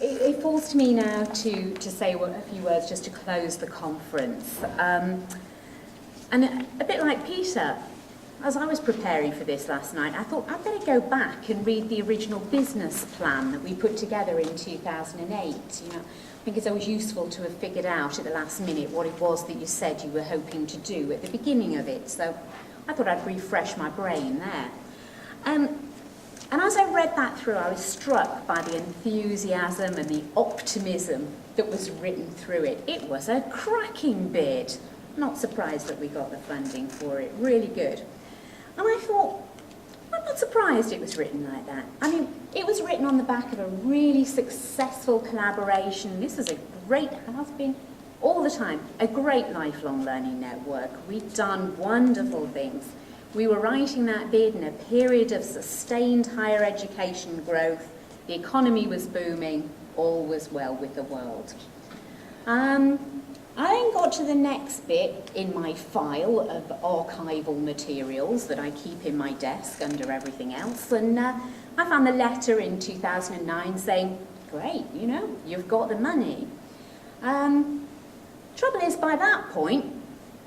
it falls to me now to say a few words just to close the conference. And a bit like Peter, as I was preparing for this last night, I thought I'd better go back and read the original business plan that we put together in 2008. I think it's always useful to have figured out at the last minute what it was that you said you were hoping to do at the beginning of it. So I thought I'd refresh my brain there. And as I read that through, I was struck by the enthusiasm and the optimism that was written through it. It was a cracking bid. Not surprised that we got the funding for it. Really good. And I thought, I'm not surprised it was written like that. I mean, it was written on the back of a really successful collaboration. This is has been all the time, a great lifelong learning network. We've done wonderful things. We were writing that bid in a period of sustained higher education growth. The economy was booming. All was well with the world. I then got to the next bit in my file of archival materials that I keep in my desk under everything else, and I found the letter in 2009 saying, great, you've got the money. Trouble is, by that point,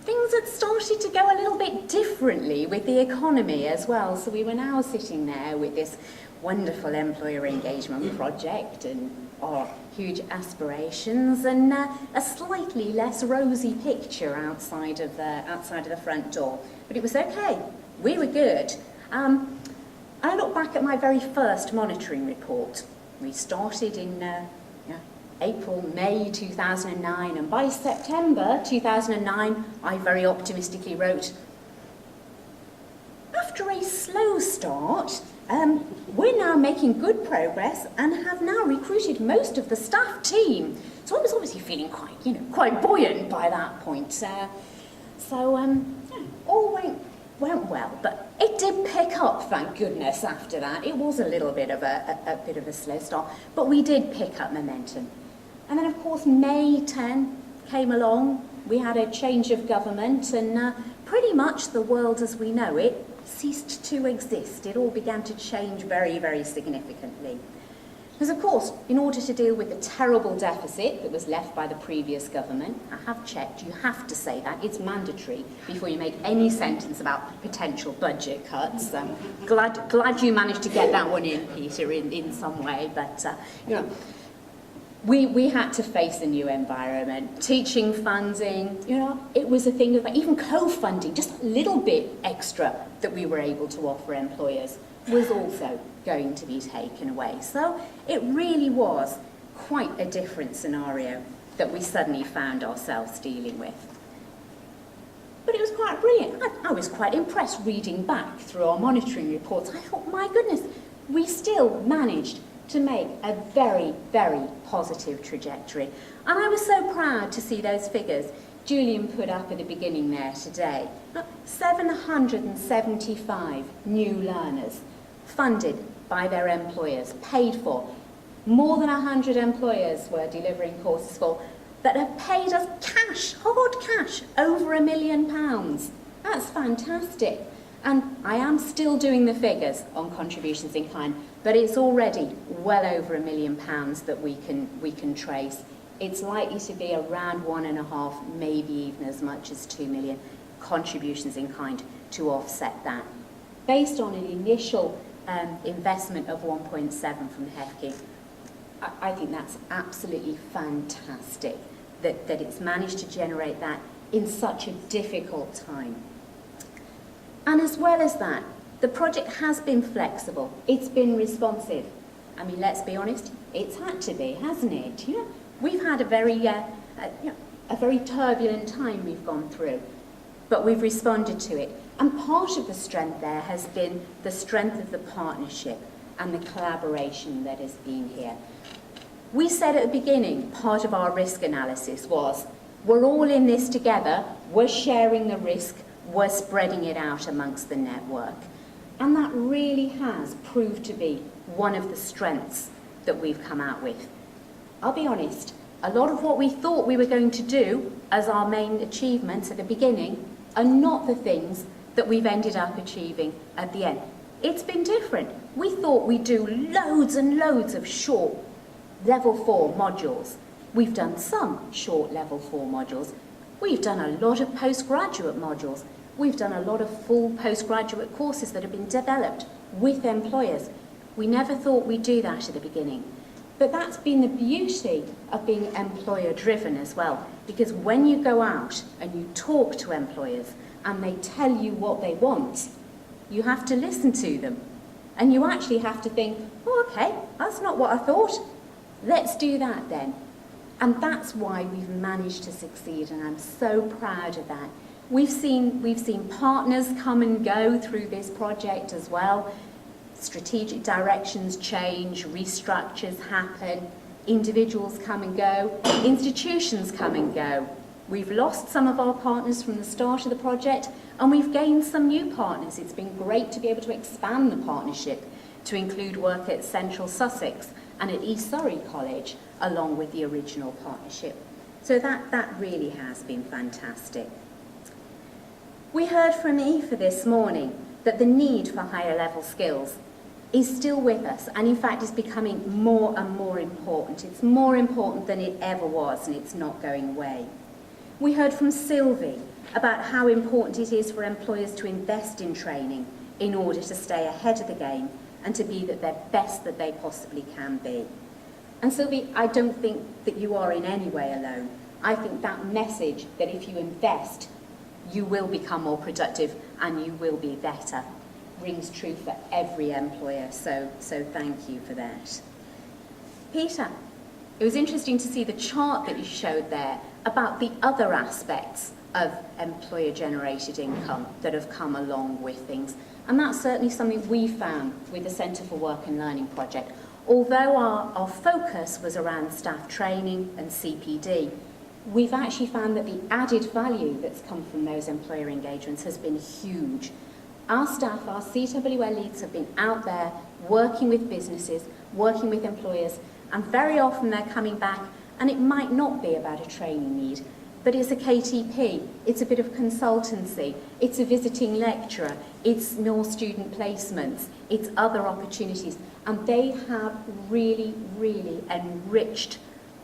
things had started to go a little bit differently with the economy as well, so we were now sitting there with this wonderful employer engagement project and our huge aspirations and a slightly less rosy picture outside of the front door. But it was okay. We were good. I look back at my very first monitoring report. We started in April, May 2009, and by September 2009, I very optimistically wrote, after a slow start, we're now making good progress and have now recruited most of the staff team. So I was obviously feeling quite buoyant by that point. All went well, but it did pick up, thank goodness, after that. It was a little bit of a slow start, but we did pick up momentum. And then, of course, May 10 came along. We had a change of government, and pretty much the world as we know it ceased to exist. It all began to change very, very significantly. Because, of course, in order to deal with the terrible deficit that was left by the previous government, I have checked, you have to say that, it's mandatory before you make any sentence about potential budget cuts. Glad you managed to get that one in, Peter, in some way, but, we had to face a new environment. Teaching funding, it was a thing of even co-funding, just a little bit extra that we were able to offer employers was also going to be taken away. So it really was quite a different scenario that we suddenly found ourselves dealing with. But it was quite brilliant. I was quite impressed reading back through our monitoring reports. I thought, my goodness, we still managed to make a very, very positive trajectory. And I was so proud to see those figures Julian put up at the beginning there today. 775 new learners funded by their employers, paid for. More than 100 employers were delivering courses for that have paid us cash, hard cash, over £1 million. That's fantastic. And I am still doing the figures on contributions in kind, but it's already well over £1 million that we can trace. It's likely to be around 1.5, maybe even as much as 2 million contributions in kind to offset that. Based on an initial investment of 1.7 from HEFCE, I think that's absolutely fantastic that it's managed to generate that in such a difficult time. And as well as that, the project has been flexible. It's been responsive. I mean, let's be honest, it's had to be, hasn't it? We've had a very turbulent time we've gone through, but we've responded to it. And part of the strength there has been the strength of the partnership and the collaboration that has been here. We said at the beginning, part of our risk analysis was, we're all in this together, we're sharing the risk, we're spreading it out amongst the network. And that really has proved to be one of the strengths that we've come out with. I'll be honest, a lot of what we thought we were going to do as our main achievements at the beginning are not the things that we've ended up achieving at the end. It's been different. We thought we'd do loads and loads of short Level 4 modules. We've done some short level 4 modules. We've done a lot of postgraduate modules. We've done a lot of full postgraduate courses that have been developed with employers. We never thought we'd do that at the beginning. But that's been the beauty of being employer-driven as well, because when you go out and you talk to employers and they tell you what they want, you have to listen to them. And you actually have to think, oh, okay, that's not what I thought. Let's do that then. And that's why we've managed to succeed, and I'm so proud of that. We've seen partners come and go through this project as well. Strategic directions change, restructures happen, individuals come and go, institutions come and go. We've lost some of our partners from the start of the project, and we've gained some new partners. It's been great to be able to expand the partnership to include work at Central Sussex and at East Surrey College, along with the original partnership. So that really has been fantastic. We heard from Aoife this morning that the need for higher level skills is still with us, and in fact is becoming more and more important. It's more important than it ever was, and it's not going away. We heard from Sylvie about how important it is for employers to invest in training in order to stay ahead of the game and to be at their best that they possibly can be. And Sylvie, I don't think that you are in any way alone. I think that message that if you invest, you will become more productive and you will be better rings true for every employer, so thank you for that. Peter, it was interesting to see the chart that you showed there about the other aspects of employer-generated income that have come along with things. And that's certainly something we found with the Centre for Work and Learning project. Although our focus was around staff training and CPD, we've actually found that the added value that's come from those employer engagements has been huge. Our staff, our CWL leads have been out there working with businesses, working with employers, and very often they're coming back, and it might not be about a training need, but it's a KTP, it's a bit of consultancy, it's a visiting lecturer, it's more student placements, it's other opportunities, and they have really, really enriched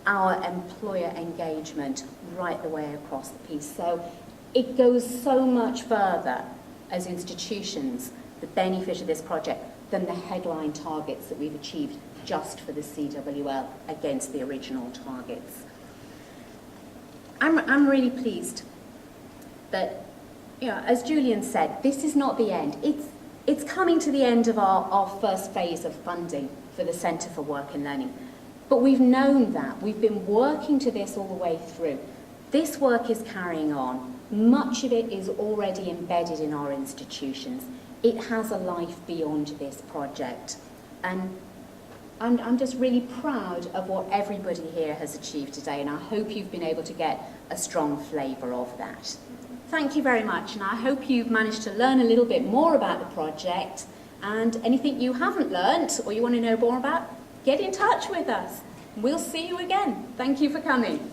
our employer engagement right the way across the piece. So it goes so much further as institutions, the benefit of this project, than the headline targets that we've achieved just for the CWL against the original targets. I'm really pleased that, you know, as Julian said, this is not the end. It's coming to the end of our first phase of funding for the Centre for Work and Learning. But we've known that. We've been working to this all the way through. This work is carrying on. Much of it is already embedded in our institutions. It has a life beyond this project. And I'm just really proud of what everybody here has achieved today, and I hope you've been able to get a strong flavour of that. Thank you very much, and I hope you've managed to learn a little bit more about the project, and anything you haven't learnt or you want to know more about, get in touch with us. We'll see you again. Thank you for coming.